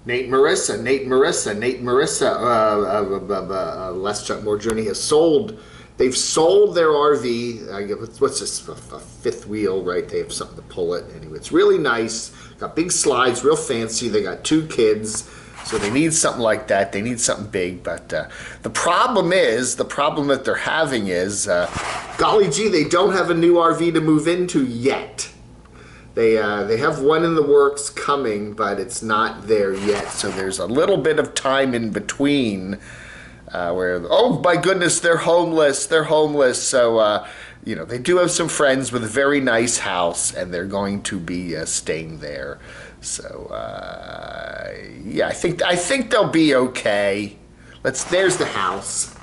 Less Chuck More Journey has sold. They've sold their RV. What's this? A fifth wheel, right? They have something to pull it. Anyway, it's really nice. Got big slides, real fancy. They got 2 kids, so they need something like that. They need something big. But the problem that they're having is, golly gee, they don't have a new RV to move into yet. They have one in the works coming, but it's not there yet. So there's a little bit of time in between where, oh my goodness, they're homeless. They're homeless. So, you know, they do have some friends with a very nice house, and they're going to be staying there. So, yeah, I think they'll be okay. There's the house.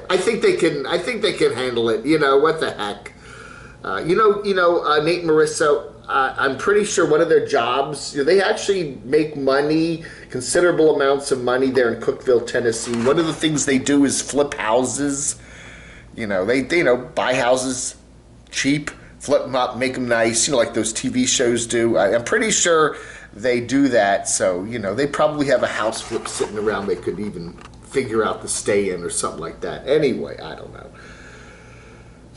I think they can handle it. You know, what the heck. Nate and Marissa, I'm pretty sure one of their jobs, they actually make money, considerable amounts of money there in Cookeville, Tennessee. One of the things they do is flip houses. You know, they buy houses cheap, flip them up, make them nice, like those TV shows do. I'm pretty sure they do that. So, they probably have a house flip sitting around they could even figure out to stay in or something like that. Anyway, I don't know.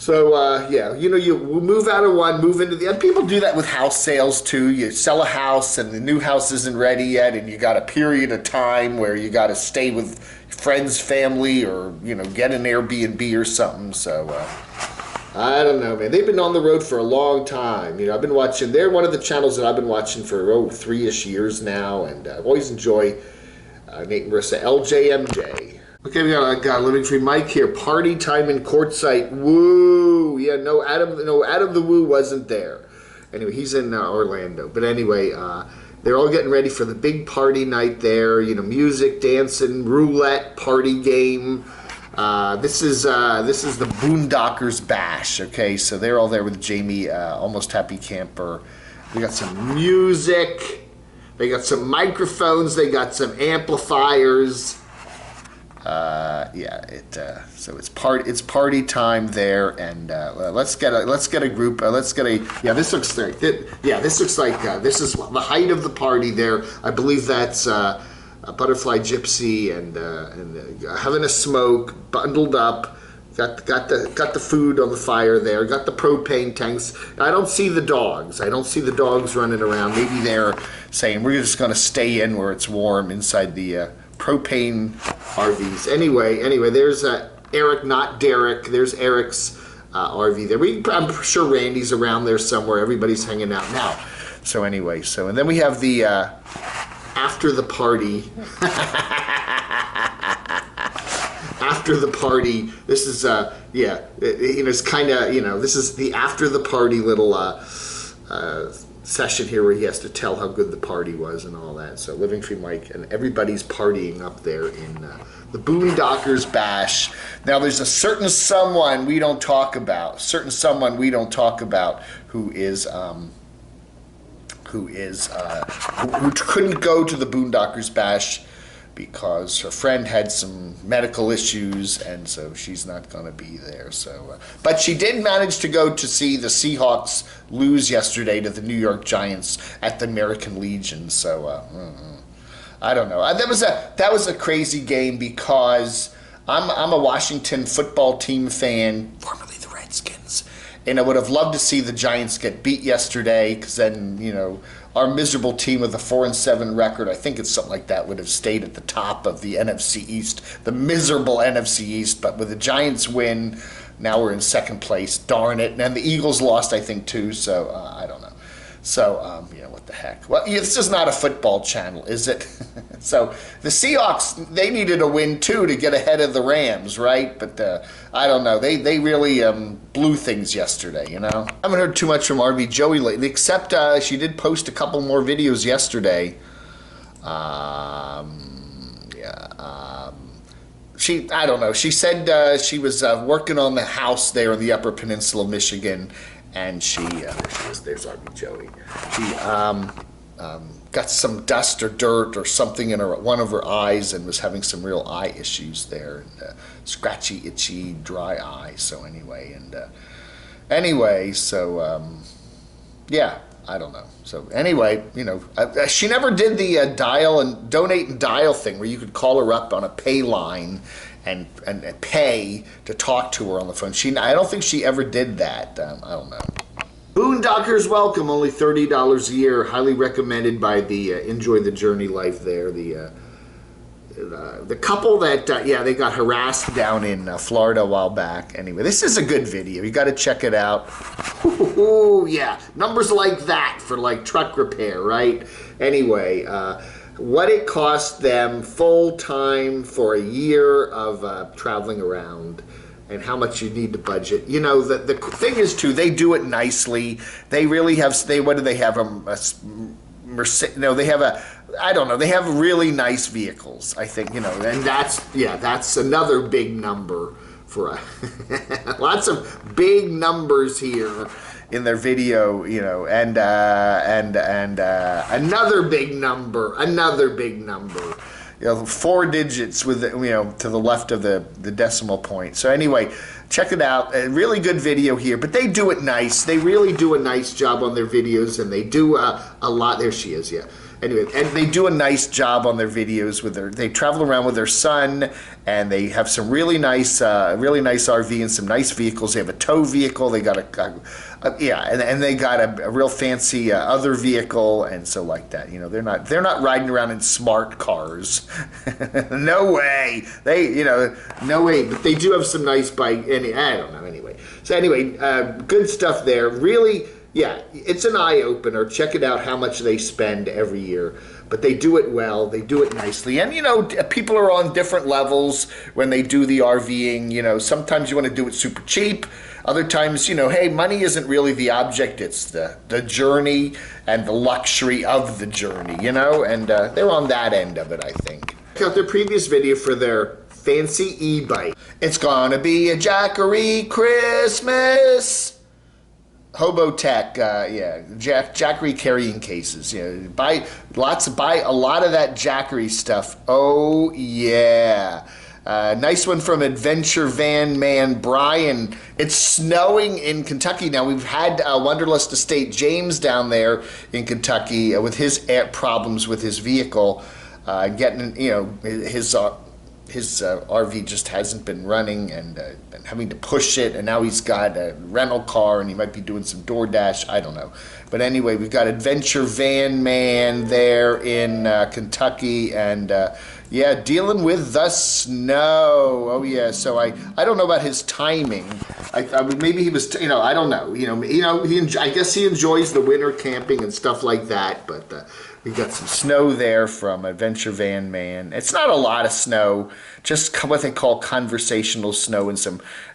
So, yeah, you move out of one, move into the other. People do that with house sales, too. You sell a house, and the new house isn't ready yet, and you got a period of time where you got to stay with friends, family, or, get an Airbnb or something. So, I don't know, man. They've been on the road for a long time. I've been watching. They're one of the channels that I've been watching for, 3-ish years now, and I've always enjoyed Nate and Marissa, LJMJ. Okay, we got Living Free Mike here. Party time in Quartzite. Woo! Yeah, no, Adam the Woo wasn't there. Anyway, he's in Orlando. But anyway, they're all getting ready for the big party night there. Music, dancing, roulette, party game. This is the Boondockers Bash. Okay, so they're all there with Jamie, Almost Happy Camper. We got some music. They got some microphones. They got some amplifiers. So it's party time there, and let's get a group. This looks like this is the height of the party there. I believe that's a Butterfly Gypsy and having a smoke, bundled up. Got the food on the fire there. Got the propane tanks. I don't see the dogs. I don't see the dogs running around. Maybe they're saying we're just going to stay in where it's warm inside the propane RVs. Anyway, there's Eric, not Derek. There's Eric's RV there. I'm sure Randy's around there somewhere. Everybody's hanging out now. So anyway, and then we have the after the party. After the party, this is it's kind of this is the after the party little session here where he has to tell how good the party was and all that. So Living Free Mike and everybody's partying up there in the Boondockers Bash. Now there's a certain someone we don't talk about. Who couldn't go to the Boondockers Bash because her friend had some medical issues, and so she's not going to be there. So, but she did manage to go to see the Seahawks lose yesterday to the New York Giants at the American Legion. So, I don't know. That was a crazy game because I'm a Washington football team fan, formerly the Redskins, and I would have loved to see the Giants get beat yesterday because then our miserable team with a 4-7 record, I think it's something like that, would have stayed at the top of the NFC East, the miserable NFC East. But with the Giants win, now we're in second place. Darn it. And the Eagles lost, I think, too. So I don't know. So, what the heck? Well, this is not a football channel, is it? So the Seahawks, they needed a win, too, to get ahead of the Rams, right? But I don't know. They really blew things yesterday, I haven't heard too much from RV Joey lately, except she did post a couple more videos yesterday. I don't know. She said she was working on the house there in the Upper Peninsula of Michigan, and there's RV Joey. She got some dust or dirt or something in one of her eyes and was having some real eye issues there, and scratchy, itchy, dry eye. So anyway, I don't know. So anyway, you know, she never did the dial and donate and dial thing where you could call her up on a pay line and pay to talk to her on the phone. I don't think she ever did that. I don't know. Boondockers, welcome. Only $30 a year. Highly recommended by the Enjoy the Journey Life there. The couple that, yeah, they got harassed down in Florida a while back. Anyway, this is a good video. You got to check it out. Ooh, yeah, numbers like that for like truck repair, right? Anyway, what it cost them full time for a year of traveling around, and how much you need to budget. You know, the thing is too, they do it nicely. They really have, what do they have? They have I don't know, they have really nice vehicles, I think, you know, and that's another big number for lots of big numbers here in their video, you know, and another big number, you know, 4 digits with, you know, to the left of the decimal point. So anyway, check it out. A really good video here, but they do it nice. They really do a nice job on their videos, and they do a lot. There she is, yeah. Anyway, and they do a nice job on their videos with they travel around with their son, and they have some really nice RV and some nice vehicles. They have a tow vehicle. They got and they got a real fancy other vehicle, and so like that. You know, they're not riding around in smart cars. No way. No way. But they do have some nice bike. I don't know. Anyway, so anyway, good stuff there. Really. Yeah, it's an eye-opener. Check it out how much they spend every year. But they do it well. They do it nicely. And, you know, people are on different levels when they do the RVing. You know, sometimes you want to do it super cheap. Other times, you know, hey, money isn't really the object. It's the journey and the luxury of the journey, you know. And they're on that end of it, I think. Check out their previous video for their fancy e-bike. It's gonna be a Jackery Christmas. Hobo Tech, yeah, Jackery carrying cases. You know, buy a lot of that Jackery stuff. Oh yeah, nice one from Adventure Van Man Brian. It's snowing in Kentucky now. We've had Wonderlust Estate James down there in Kentucky with his problems with his vehicle, getting, you know, his RV just hasn't been running, and having to push it, and now he's got a rental car, and he might be doing some DoorDash, I don't know. But anyway, we've got Adventure Van Man there in Kentucky, and yeah, dealing with the snow. Oh yeah, so I don't know about his timing. Maybe he was, you know, I don't know. I guess he enjoys the winter camping and stuff like that, but we got some snow there from Adventure Van Man. It's not a lot of snow, just what they call conversational snow, and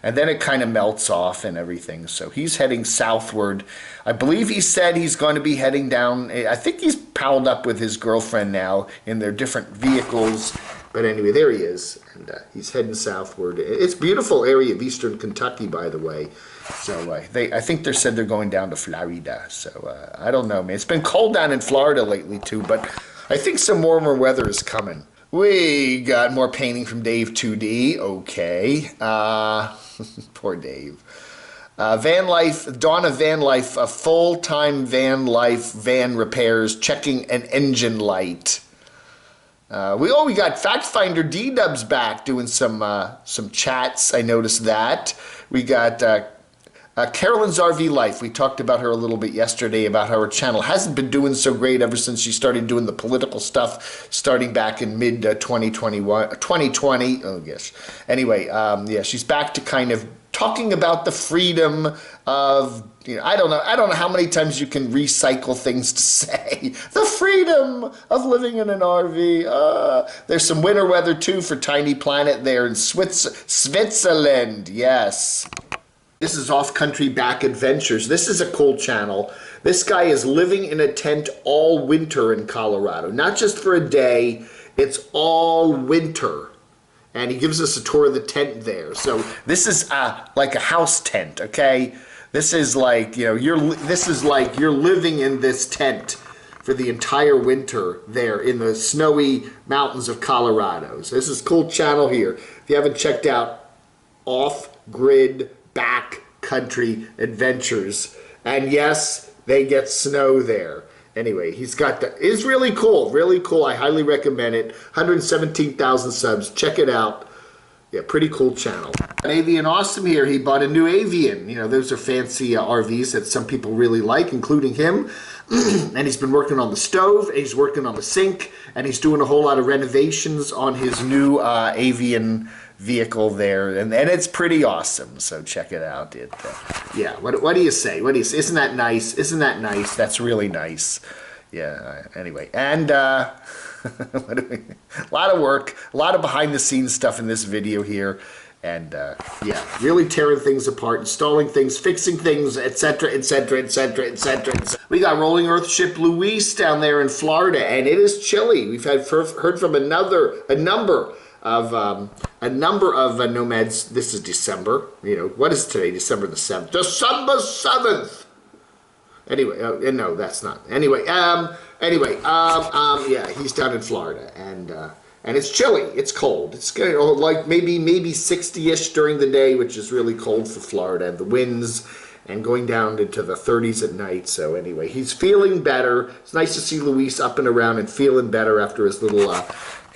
then it kind of melts off and everything. So he's heading southward. I believe he said he's going to be heading down. I think he's palled up with his girlfriend now in their different vehicles. But anyway, there he is, and he's heading southward. It's a beautiful area of eastern Kentucky, by the way. So I think they said they're going down to Florida. So I don't know, man. It's been cold down in Florida lately too, but I think some warmer weather is coming. We got more painting from Dave 2D. Okay, poor Dave. Van Life, Dawn of Van Life, a full-time Van Life van repairs, checking an engine light. We got Fact Finder D-Dubs back doing some chats. I noticed that. We got Carolyn's RV Life. We talked about her a little bit yesterday about how her channel hasn't been doing so great ever since she started doing the political stuff starting back in mid 2020. Oh gosh. Anyway, yeah, she's back to kind of talking about the freedom of, you know, I don't know how many times you can recycle things to say. The freedom of living in an RV. There's some winter weather too for Tiny Planet there in Switzerland. Yes. This is Off Country Back Adventures. This is a cool channel. This guy is living in a tent all winter in Colorado. Not just for a day, it's all winter. And he gives us a tour of the tent there. So this is like a house tent, okay? This is like, you know, you're living in this tent for the entire winter there in the snowy mountains of Colorado. So this is a cool channel here. If you haven't checked out Off Grid Back Country Adventures. And yes, they get snow there. Anyway, he's got the, it's really cool, really cool. I highly recommend it. 117,000 subs. Check it out. Yeah, pretty cool channel. Avian Awesome here. He bought a new Avian. You know, those are fancy RVs that some people really like, including him. And he's been working on the stove, and he's working on the sink, and he's doing a whole lot of renovations on his new Avian vehicle there, and it's pretty awesome. So check it out. Yeah. What do you say? What do you say? Isn't that nice? Isn't that nice? That's really nice. Yeah. Anyway, and a lot of work, a lot of behind the scenes stuff in this video here, and yeah, really tearing things apart, installing things, fixing things, etc., etc., etc., etc. We got Rolling Earth Ship Luis down there in Florida, and it is chilly. We've heard from a number of nomads. This is December. You know, what is today? December the 7th. December 7th. Anyway, no, that's not. Anyway, yeah, he's down in Florida, and it's chilly. It's cold. It's like maybe 60-ish during the day, which is really cold for Florida, and the winds, and going down into the 30s at night. So anyway, he's feeling better. It's nice to see Luis up and around and feeling better after his little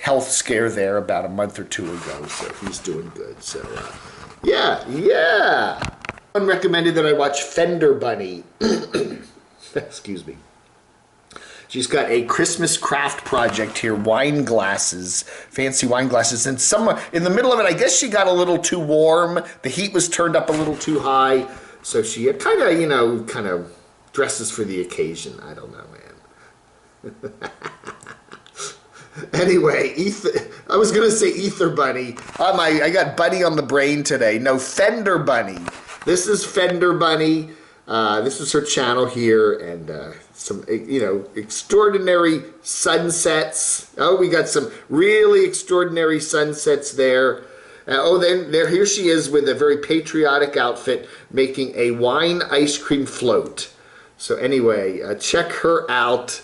health scare there about a month or two ago. So he's doing good. So yeah. Someone recommended that I watch Fender Bunny. Excuse me. She's got a Christmas craft project here, wine glasses, fancy wine glasses, and somewhere in the middle of it, I guess she got a little too warm. The heat was turned up a little too high, so she kind of dresses for the occasion. I don't know, man. Anyway, I was gonna say Ether Bunny. I got Bunny on the brain today. No, Fender Bunny. This is Fender Bunny. This is her channel here, and some, extraordinary sunsets. Oh, we got some really extraordinary sunsets there. Here she is with a very patriotic outfit, making a wine ice cream float. So anyway, check her out.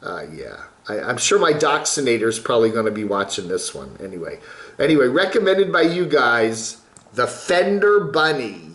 Yeah, I'm sure my Doxinator is probably going to be watching this one. Anyway, recommended by you guys, the Fender Bunny.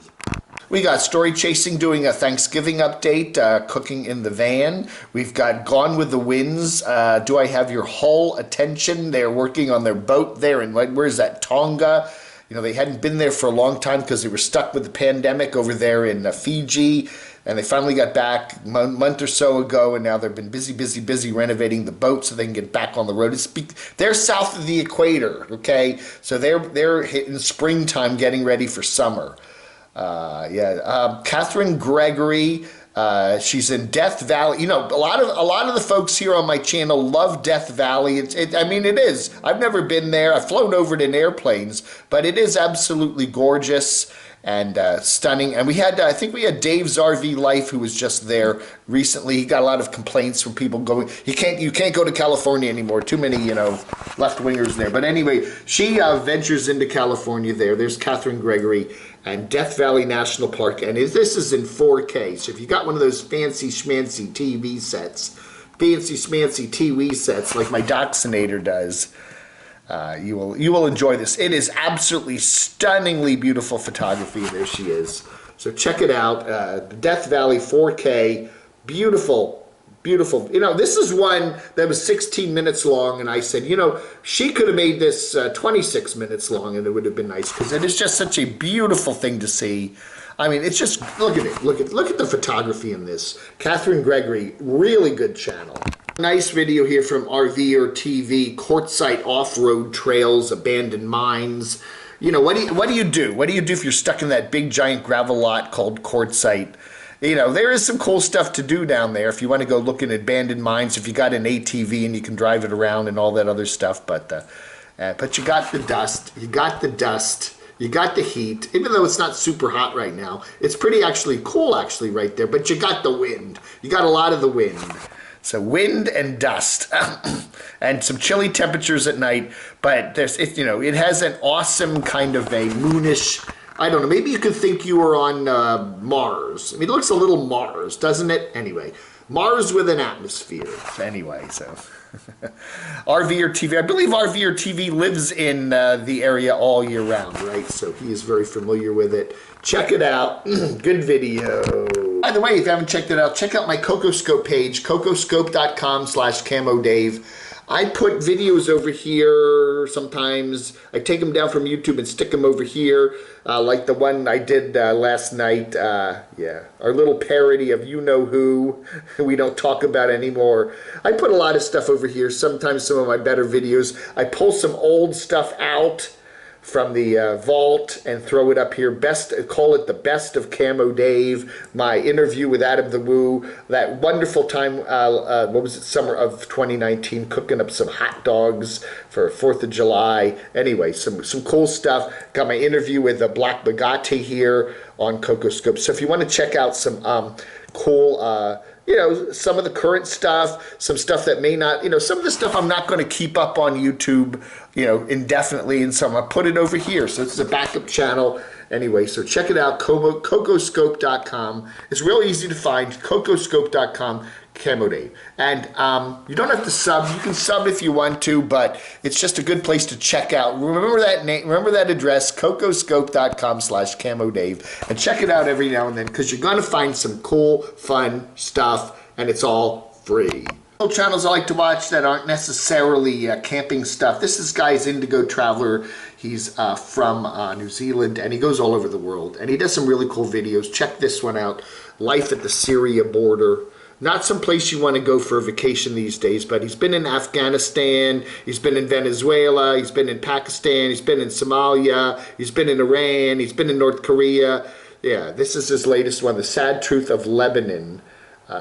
We got Story Chasing doing a Thanksgiving update, cooking in the van. We've got Gone with the Winds. Do I have your whole attention? They're working on their boat there in, where is that, Tonga? You know, they hadn't been there for a long time because they were stuck with the pandemic over there in Fiji. And they finally got back a month or so ago, and now they've been busy renovating the boat so they can get back on the road. They're south of the equator, okay? So they're hitting springtime, getting ready for summer. Catherine Gregory, she's in Death Valley. You know, a lot of the folks here on my channel love Death Valley. I mean, it is. I've never been there. I've flown over it in airplanes, but it is absolutely gorgeous and stunning. And I think we had Dave's RV Life, who was just there recently. He got a lot of complaints from people going, you can't go to California anymore. Too many, left-wingers there. But anyway, she ventures into California there. There's Catherine Gregory and Death Valley National Park. And this is in 4K. So if you got one of those fancy schmancy TV sets, like my Doxinator does, you will enjoy this. It is absolutely stunningly beautiful photography. There she is. So check it out. Death Valley 4K, beautiful. This is one that was 16 minutes long, and I said, she could have made this 26 minutes long, and it would have been nice because it is just such a beautiful thing to see. I mean, it's just, look at it. Look at the photography in this. Catherine Gregory, really good channel. Nice video here from RV or TV, Quartzite off-road trails, abandoned mines. What do you do? What do you do if you're stuck in that big giant gravel lot called Quartzite? There is some cool stuff to do down there if you want to go look at abandoned mines, if you got an ATV and you can drive it around and all that other stuff. But you got the dust. You got the heat. Even though it's not super hot right now, it's pretty cool right there. But you got the wind. You got a lot of the wind. So wind and dust and some chilly temperatures at night, but it has an awesome kind of a moonish, I don't know, maybe you could think you were on Mars. I mean, it looks a little Mars, doesn't it? Anyway, Mars with an atmosphere. Anyway, so RV or TV. I believe RV or TV lives in the area all year round, right? So he is very familiar with it. Check it out. Good video. by the way, if you haven't checked it out, check out my CocoScope page, cocoscope.com/camodave. I put videos over here sometimes. I take them down from YouTube and stick them over here, like the one I did last night. Yeah, our little parody of You Know Who we don't talk about anymore. I put a lot of stuff over here, sometimes some of my better videos. I pull some old stuff out from the vault and throw it up here. Call it the best of Camo Dave. My interview with Adam the Woo. That wonderful time, what was it, summer of 2019, cooking up some hot dogs for 4th of July. Anyway, some cool stuff. Got my interview with the Black Bugatti here on CocoScope. So if you want to check out some cool, some of the current stuff, some stuff that may not, some of the stuff I'm not going to keep up on YouTube, indefinitely, and so I'm going to put it over here. So it's a backup channel. Anyway, so check it out, cocoscope.com. It's really easy to find, cocoscope.com, Camo Dave. And you don't have to sub. You can sub if you want to, but it's just a good place to check out. Remember that name, remember that address, cocoscope.com/Camo Dave, and check it out every now and then, because you're going to find some cool, fun stuff, and it's all free. Channels I like to watch that aren't necessarily camping stuff. This is guy's Indigo Traveler. He's from New Zealand, and he goes all over the world, and he does some really cool videos. Check this one out, Life at the Syria Border. Not some place you want to go for a vacation these days, but he's been in Afghanistan, he's been in Venezuela, he's been in Pakistan, he's been in Somalia, he's been in Iran, he's been in North Korea. Yeah, this is his latest one, The Sad Truth of Lebanon.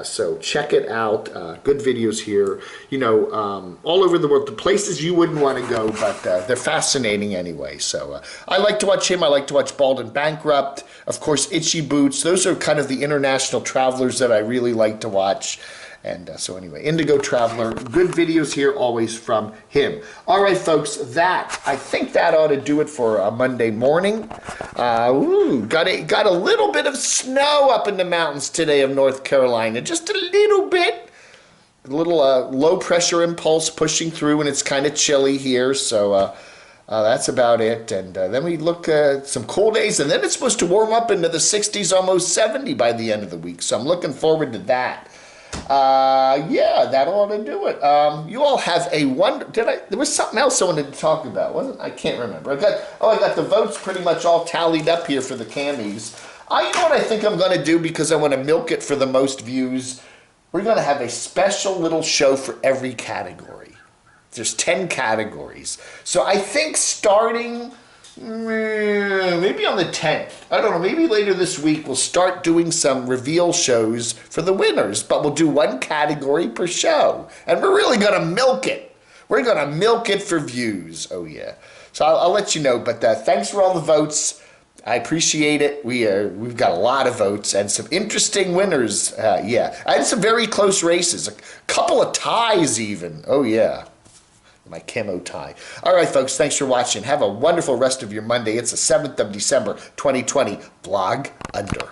So check it out. Good videos here. All over the world. The places you wouldn't want to go, but they're fascinating anyway. So I like to watch him. I like to watch Bald and Bankrupt. Of course, Itchy Boots. Those are kind of the international travelers that I really like to watch. And so anyway, Indigo Traveler, good videos here always from him. All right, folks, I think that ought to do it for a Monday morning. Got a little bit of snow up in the mountains today of North Carolina, just a little bit. A little low pressure impulse pushing through, and it's kind of chilly here, so that's about it. And then we look at some cool days, and then it's supposed to warm up into the 60s, almost 70 by the end of the week, so I'm looking forward to that. Yeah, that ought to do it. You all have a there was something else I wanted to talk about, wasn't I? Can't remember. I got the votes pretty much all tallied up here for the camis. You know what I think I'm going to do, because I want to milk it for the most views? We're going to have a special little show for every category. There's 10 categories. So I think starting maybe on the 10th, I don't know, maybe later this week, we'll start doing some reveal shows for the winners, but we'll do one category per show, and we're really going to milk it. We're going to milk it for views. Oh yeah. So I'll let you know, but thanks for all the votes. I appreciate it. We've got a lot of votes and some interesting winners. Yeah, I had some very close races, a couple of ties even. Oh yeah. My camo tie. All right, folks, thanks for watching. Have a wonderful rest of your Monday. It's the 7th of December, 2020. Blog under.